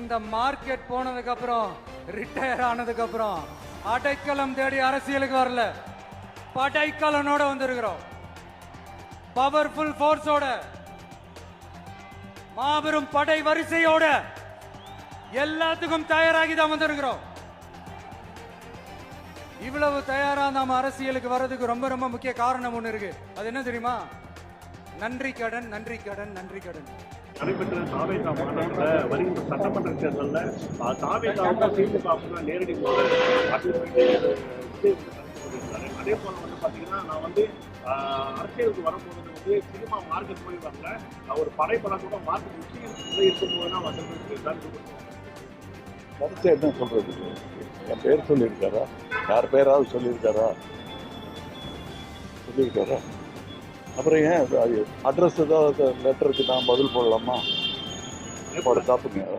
இந்த மார்க்கெட் போனதுக்கு அப்புறம், ரிட்டையர் ஆனதுக்கு அப்புறம் அடைக்கலம் தேடி அரசியலுக்கு வரல, படைக்கலனோட வந்திருக்கிறோம். பவர்ஃபுல் போர்ஸோட, மாபெரும் படை வரிசையோட, எல்லாத்துக்கும் தயாராகி தான் வந்திருக்கிறோம். இவ்வளவு தயாரா நாம அரசியலுக்கு வர்றதுக்கு ரொம்ப ரொம்ப முக்கிய காரணம் ஒண்ணு இருக்கு. அது என்ன தெரியுமா? நன்றி கடன், நன்றி கடன், நன்றி கடன். நடைபெற்ற தாவேகா மாநாட்டில் வருகின்ற சட்டமன்ற தேர்தலில் தாவேகாவுக்கும் திமுகவுக்கும் நேரடி மோதல் அப்படின்னு சொல்லிட்டு அதே போல வந்து பார்த்தீங்கன்னா நான் வந்து அரசியலுக்கு வரும்போது வந்து சினிமா மார்க்கெட் போய் வரல, ஒரு படைப்படம் கூட மார்க்கெட் உச்சியில் இருக்கும்போது தான் வந்து கருத்து என்ன சொல்றது? என் பேர் சொல்லியிருக்காரா? யார் பேராவது சொல்லியிருக்காரா? சொல்லியிருக்காரா? அப்புறம் ஏன் அட்ரஸ் ஏதாவது லெட்டருக்கு நான் பதில் போடலாமா? போட தப்புங்க.